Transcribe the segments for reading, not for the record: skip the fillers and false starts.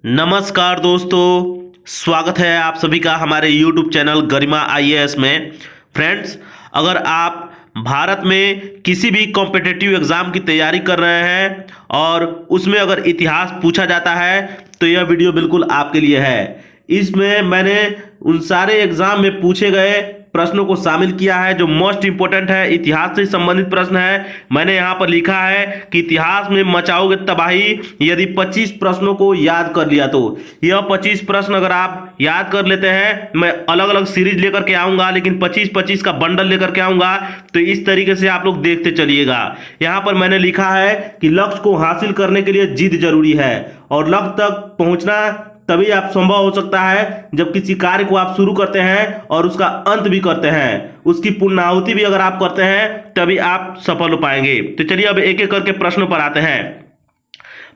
नमस्कार दोस्तों, स्वागत है आप सभी का हमारे YouTube चैनल गरिमा आईएएस में। फ्रेंड्स, अगर आप भारत में किसी भी कॉम्पिटिटिव एग्जाम की तैयारी कर रहे हैं और उसमें अगर इतिहास पूछा जाता है तो यह वीडियो बिल्कुल आपके लिए है। इसमें मैंने उन सारे एग्जाम में पूछे गए प्रश्नों को शामिल किया है जो मोस्ट इंपोर्टेंट है, इतिहास से संबंधित प्रश्न है। मैंने यहाँ पर लिखा है कि इतिहास में मचाओगे तबाही यदि 25 प्रश्नों को याद कर लिया तो। यह 25 प्रश्न अगर आप याद कर लेते हैं, मैं अलग अलग सीरीज लेकर के आऊंगा, लेकिन 25-25 का बंडल लेकर के आऊंगा, तो इस तरीके से आप लोग देखते चलिएगा। यहाँ पर मैंने लिखा है कि लक्ष्य को हासिल करने के लिए जिद जरूरी है और लक्ष्य तक पहुंचना तभी आप संभव हो सकता है जब किसी कार्य को आप शुरू करते हैं और उसका अंत भी करते हैं, उसकी पूर्णाहुति भी अगर आप करते हैं तभी आप सफल हो पाएंगे। तो चलिए अब एक एक करके प्रश्नों पर आते हैं।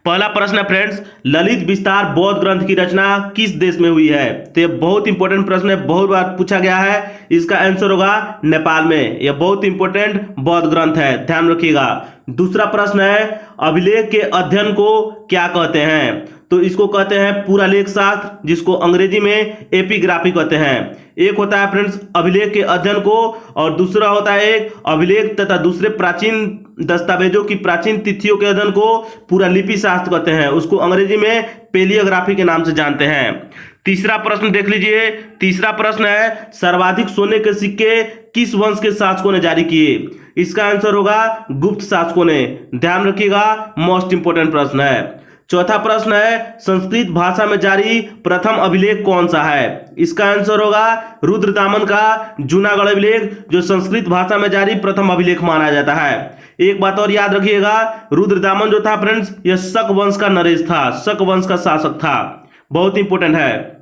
पहला प्रश्न है फ्रेंड्स, ललित विस्तार बौद्ध ग्रंथ की रचना किस देश में हुई है? तो यह बहुत इंपॉर्टेंट प्रश्न है, बहुत बार पूछा गया है। इसका आंसर होगा नेपाल में। यह बहुत इंपॉर्टेंट बौद्ध ग्रंथ है, ध्यान रखिएगा। दूसरा प्रश्न है, अभिलेख के अध्ययन को क्या कहते हैं? तो इसको कहते हैं पुरालेख शास्त्र, जिसको अंग्रेजी में एपिग्राफी कहते हैं। एक होता है फ्रेंड्स अभिलेख के अध्ययन को, और दूसरा होता है एक अभिलेख तथा दूसरे प्राचीन दस्तावेजों की प्राचीन तिथियों के अध्ययन को पुरालिपि शास्त्र कहते हैं। उसको अंग्रेजी में पेलियोग्राफी के नाम से जानते हैं। तीसरा प्रश्न देख लीजिए। तीसरा प्रश्न है, सर्वाधिक सोने के सिक्के किस वंश के शासकों ने जारी किए? इसका आंसर होगा गुप्त शासकों ने, ध्यान रखिएगा, मोस्ट इंपोर्टेंट प्रश्न है। चौथा प्रश्न है, संस्कृत भाषा में जारी प्रथम अभिलेख कौन सा है? इसका आंसर होगा रुद्रदामन का जूनागढ़ अभिलेख, जो संस्कृत भाषा में जारी प्रथम अभिलेख माना जाता है। एक बात और याद रखिएगा, रुद्रदामन जो था फ्रेंड्स, यह शक वंश का नरेश था, शक वंश का शासक था, बहुत इंपोर्टेंट है।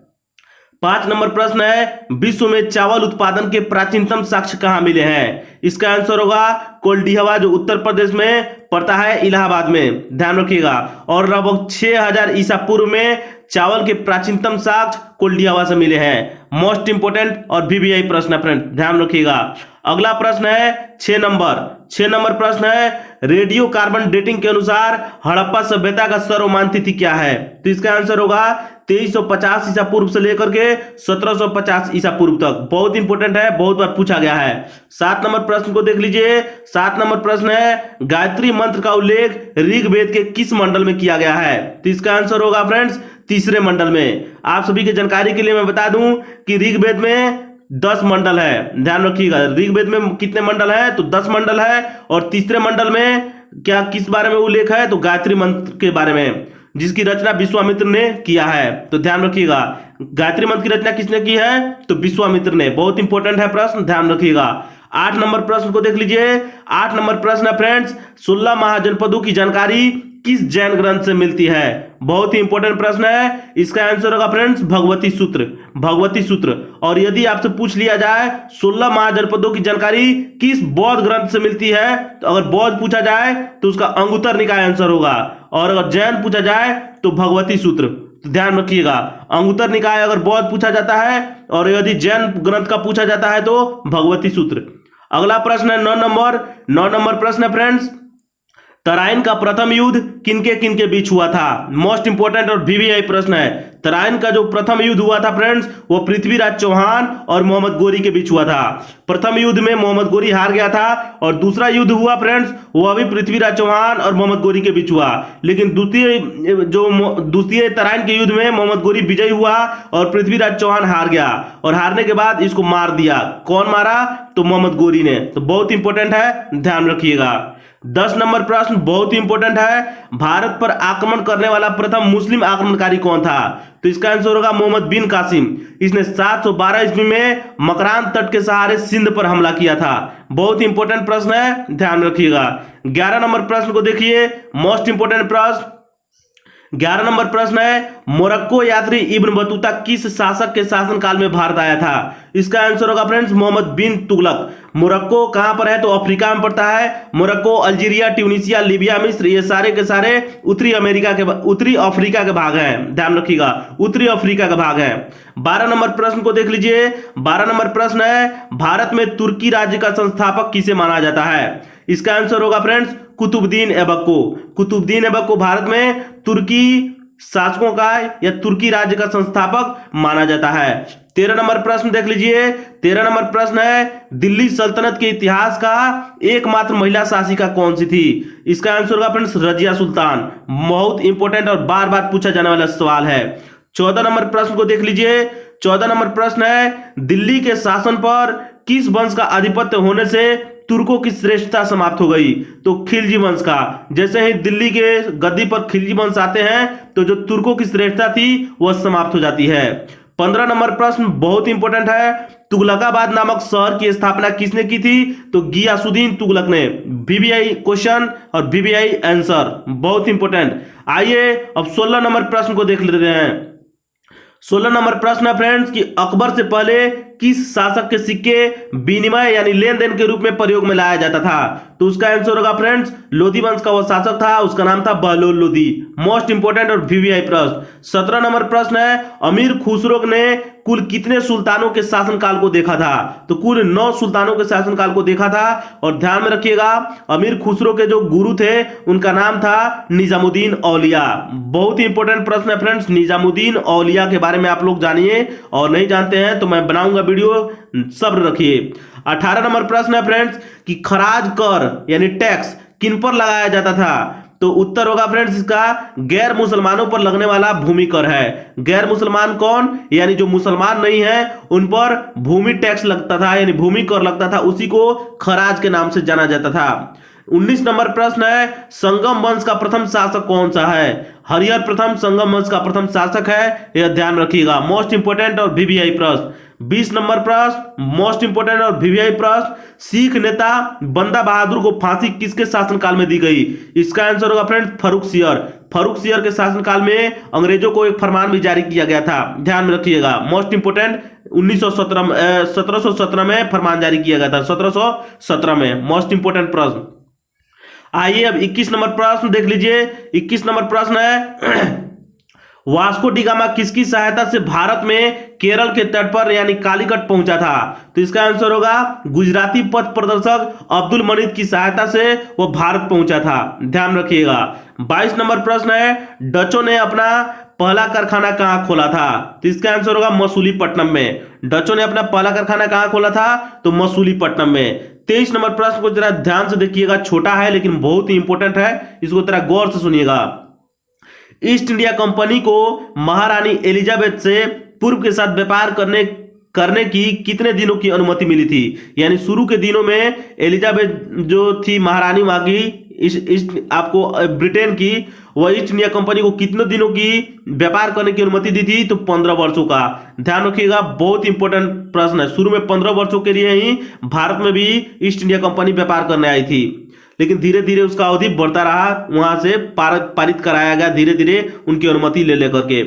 5 नंबर प्रश्न है, विश्व में चावल उत्पादन के प्राचीनतम साक्ष्य कहां मिले हैं? इसका आंसर होगा कोल्डिहवा, जो उत्तर प्रदेश में पड़ता है, इलाहाबाद में, ध्यान रखिएगा। और लगभग 6000 ईसा पूर्व में चावल के प्राचीनतम साक्ष्य कोल्डिहवा से मिले हैं। मोस्ट इंपोर्टेंट और वीवीआई प्रश्न है फ्रेंड, ध्यान रखिएगा। अगला प्रश्न है 6 नंबर प्रश्न है, रेडियो कार्बन डेटिंग के अनुसार हड़प्पा सभ्यता का सर्वमान्य तिथि क्या है? तो इसका आंसर होगा 2350 ईसा पूर्व से लेकर के 1750 ईसा पूर्व तक। बहुत इंपोर्टेंट है, बहुत बार पूछा गया है। 7 नंबर प्रश्न को देख लीजिए। 7 नंबर प्रश्न है, गायत्री मंत्र का उल्लेख ऋग्वेद के किस मंडल में किया गया है? तो इसका आंसर होगा फ्रेंड्स तीसरे मंडल में। आप सभी की जानकारी के लिए मैं बता दूं कि ऋग्वेद में 10 मंडल है, ध्यान रखिएगा। ऋग्वेद में कितने मंडल है? तो 10 मंडल है। और तीसरे मंडल में क्या किस बारे में उल्लेख है? तो गायत्री मंत्र के बारे में, जिसकी रचना विश्वामित्र ने किया है। तो ध्यान रखिएगा, गायत्री मंत्र की रचना किसने की है? तो विश्वामित्र ने। बहुत इंपॉर्टेंट है प्रश्न, ध्यान रखिएगा। 8 नंबर प्रश्न को देख लीजिए। 8 नंबर प्रश्न है फ्रेंड्स, 16 महाजनपदों की जानकारी किस जैन ग्रंथ से मिलती है? बहुत ही इंपॉर्टेंट प्रश्न है। इसका आंसर होगा फ्रेंड्स भगवती सूत्र, भगवती सूत्र। और यदि आपसे पूछ लिया जाए 16 महाजनपदों की जानकारी किस बौद्ध ग्रंथ से मिलती है, तो अगर बौद्ध पूछा जाए तो उसका अंगुत्तर निकाय आंसर होगा, और अगर जैन पूछा जाए तो भगवती सूत्र। तो ध्यान रखिएगा, अंगुत्तर निकाय अगर बौद्ध पूछा जाता है और यदि जैन ग्रंथ का पूछा जाता है तो भगवती सूत्र। अगला प्रश्न है 9 नंबर प्रश्न है फ्रेंड्स, तराइन का प्रथम युद्ध किनके किनके बीच हुआ था? मोस्ट इंपोर्टेंट और वीवीआई प्रश्न है। तराइन का जो प्रथम युद्ध हुआ था फ्रेंड्स, वो पृथ्वीराज चौहान और मोहम्मद गोरी के बीच हुआ था। प्रथम युद्ध में मोहम्मद गोरी हार गया था, और दूसरा युद्ध हुआ फ्रेंड्स, वो अभी पृथ्वीराज चौहान और मोहम्मद गोरी के बीच हुआ। लेकिन द्वितीय तराइन के युद्ध में मोहम्मद गोरी विजयी हुआ और पृथ्वीराज चौहान हार गया, और हारने के बाद इसको मार दिया। कौन मारा? तो मोहम्मद गोरी ने। तो बहुत इंपॉर्टेंट है, ध्यान रखिएगा। 10 नंबर प्रश्न बहुत ही इंपॉर्टेंट है, भारत पर आक्रमण करने वाला प्रथम मुस्लिम आक्रमणकारी कौन था? तो इसका आंसर होगा मोहम्मद बिन कासिम। इसने 712 ईस्वी में मकरान तट के सहारे सिंध पर हमला किया था। बहुत ही इंपॉर्टेंट प्रश्न है, ध्यान रखिएगा। 11 नंबर प्रश्न को देखिए, मोस्ट इंपॉर्टेंट प्रश्न। 11 नंबर प्रश्न है, मोरक्को यात्री इब्न बतूता किस शासक के शासनकाल में भारत आया था? इसका आंसर होगा फ्रेंड्स मोहम्मद बिन तुगलक। मोरक्को कहां पर है? तो अफ्रीका में पड़ता है। मोरक्को, अल्जीरिया, ट्यूनीसिया, लीबिया, मिस्र, ये सारे के सारे उत्तरी अफ्रीका के भाग हैं, ध्यान रखिएगा, उत्तरी अफ्रीका का भाग है। 12 नंबर प्रश्न को देख लीजिए। 12 नंबर प्रश्न है, भारत में तुर्की राज्य का संस्थापक किसे माना जाता है? इसका आंसर होगा फ्रेंड्स कुतुबुद्दीन ऐबक को। कुतुबुद्दीन ऐबक को भारत में तुर्की शासकों का या तुर्की राज्य का संस्थापक माना जाता है? 13 नंबर प्रश्न देख लीजिए। 13 नंबर प्रश्न है, दिल्ली सल्तनत के इतिहास का एकमात्र महिला शासिका कौन सी थी? इसका आंसर होगा फ्रेंड्स रजिया सुल्तान। बहुत इंपॉर्टेंट और बार बार पूछा जाने वाला सवाल है। 14 नंबर प्रश्न को देख लीजिए। 14 नंबर प्रश्न है, दिल्ली के शासन पर किस वंश का आधिपत्य होने से तुर्कों की श्रेष्ठता समाप्त हो गई? तो खिलजी वंश का। जैसे ही दिल्ली के गद्दी पर खिलजी वंश आते हैं तो जो तुर्कों की श्रेष्ठता थी वह समाप्त हो जाती है। 15 नंबर प्रश्न बहुत इंपॉर्टेंट है, तुगलकाबाद नामक शहर की स्थापना किसने की थी? तो गियासुद्दीन तुगलक ने। वीवीआई क्वेश्चन और वीवीआई आंसर बहुत इंपॉर्टेंट। आइए अब 16 नंबर प्रश्न को देख लेते हैं। 16 नंबर प्रश्न है फ्रेंड्स कि अकबर से पहले किस शासक के सिक्के विनिमय यानी लेन देन के रूप में प्रयोग में लाया जाता था? तो उसका आंसर होगा फ्रेंड्स लोधी वंश का वो शासक था, उसका नाम था बहलोल लोधी। मोस्ट इंपोर्टेंट और वीवीआई प्रश्न। 17 नंबर प्रश्न है, अमीर खुसरो ने कुल कितने सुल्तानों के शासनकाल को देखा था? तो कुल 9 सुल्तानों के शासनकाल को देखा था। और ध्यान में रखिएगा अमीर खुसरो के जो गुरु थे उनका नाम था निजामुद्दीन औलिया। बहुत ही इंपॉर्टेंट प्रश्न है फ्रेंड्स, निजामुद्दीन औलिया के बारे में आप लोग जानिए, और नहीं जानते हैं तो मैं बनाऊंगा वीडियो, सब्र रखिए। 18 नंबर प्रश्न है फ्रेंड्स कि खराज कर यानी टैक्स किन पर लगाया जाता था? तो उत्तर होगा फ्रेंड्स इसका गैर मुसलमानों पर लगने वाला भूमि कर है। गैर मुसलमान कौन? यानी जो मुसलमान नहीं है उन पर भूमि टैक्स लगता था यानी भूमि कर लगता था, उसी को खराज के नाम से जाना जाता था। 19 नंबर प्रश्न है, संगम वंश का प्रथम शासक कौन सा है? हरिहर प्रथम संगम वंश का प्रथम शासक है, यह ध्यान रखिएगा। मोस्ट इंपोर्टेंट और वीवीआई प्रश्न। 20 नंबर प्रश्न मोस्ट इंपोर्टेंट और वीवीआई प्रश्न, सिख नेता बंदा बहादुर को फांसी किसके शासनकाल में दी गई? इसका आंसर होगा फ्रेंड्स फर्रुख सियर। फर्रुख सियर के शासनकाल में अंग्रेजों को एक फरमान भी जारी किया गया था, ध्यान में रखिएगा। मोस्ट इंपोर्टेंट 1717 में फरमान जारी किया गया था, 1717 में। मोस्ट इंपोर्टेंट प्रश्न। आइए अब 21 नंबर प्रश्न देख लीजिए। 21 नंबर प्रश्न है, वास्को डी गामा किसकी सहायता से भारत में केरल के तट पर यानी कालीकट पहुंचा था? तो इसका आंसर होगा गुजराती पथ प्रदर्शक अब्दुल मनीद की सहायता से वह भारत पहुंचा था, ध्यान रखिएगा। 22 नंबर प्रश्न है, डचों ने अपना पहला कारखाना कहां खोला था? तो इसका आंसर होगा मसूलीपट्टनम में। डचों ने अपना पहला कारखाना कहां खोला था? तो मसूलीपट्टनम में। 23 नंबर प्रश्न को जरा ध्यान से देखिएगा, छोटा है लेकिन बहुत ही इंपॉर्टेंट है, इसको जरा गौर से सुनिएगा। ईस्ट इंडिया कंपनी को महारानी एलिजाबेथ से पूर्व के साथ व्यापार करने की कितने दिनों की अनुमति मिली थी? यानी शुरू के दिनों में एलिजाबेथ जो थी महारानी वहां की आपको ब्रिटेन की, वह ईस्ट इंडिया कंपनी को कितने दिनों की व्यापार करने की अनुमति दी थी? तो 15 वर्षों का। ध्यान रखिएगा बहुत इंपॉर्टेंट प्रश्न है। शुरू में 15 वर्षों के लिए ही भारत में भी ईस्ट इंडिया कंपनी व्यापार करने आई थी, लेकिन धीरे धीरे उसका अवधि बढ़ता रहा, वहां से पारित कराया गया धीरे धीरे उनकी अनुमति ले लेकर के।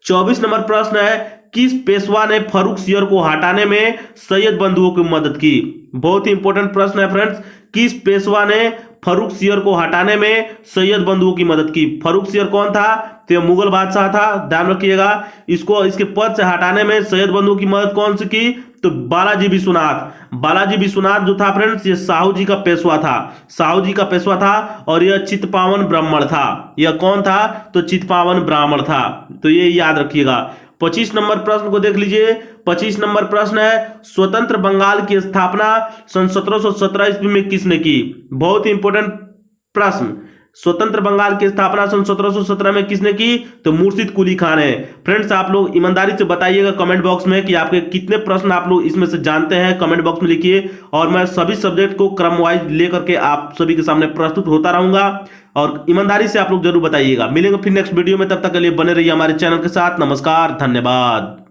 24 नंबर प्रश्न है, किस पेशवा ने फर्रुख सियर को हटाने में सैयद बंधुओं की मदद की? बहुत ही इंपॉर्टेंट प्रश्न है फ्रेंड्स, किस पेशवा ने फर्रुख सियर को हटाने में सैयद बंधुओं की मदद की? फर्रुख सियर कौन था? तो मुगल बादशाह था, ध्यान रखिएगा। इसको इसके पद से हटाने में सैयद बंधुओं की मदद कौन सी की? तो बालाजी विश्वनाथ। बालाजी विश्वनाथ जो था फ्रेंड्स ये साहू जी का पेशवा था, साहू जी का पेशवा था, और यह चित्पावन ब्राह्मण था। यह कौन था? तो चित्पावन ब्राह्मण था, तो ये याद रखिएगा। 25 नंबर प्रश्न को देख लीजिए। 25 नंबर प्रश्न है, स्वतंत्र बंगाल की स्थापना सन 1717 ईस्वी में किसने की? बहुत ही इंपॉर्टेंट प्रश्न। स्वतंत्र बंगाल की स्थापना सन 1717 में किसने की? तो मुर्शिद कुली खान है। फ्रेंड्स आप लोग ईमानदारी से बताइएगा कमेंट बॉक्स में कि आपके कितने प्रश्न आप लोग इसमें से जानते हैं, कमेंट बॉक्स में लिखिए, और मैं सभी सब्जेक्ट को क्रम वाइज लेकर के आप सभी के सामने प्रस्तुत होता रहूंगा, और ईमानदारी से आप लोग जरूर बताइएगा। मिलेंगे फिर नेक्स्ट वीडियो में, तब तक के लिए बने रहिए हमारे चैनल के साथ। नमस्कार, धन्यवाद।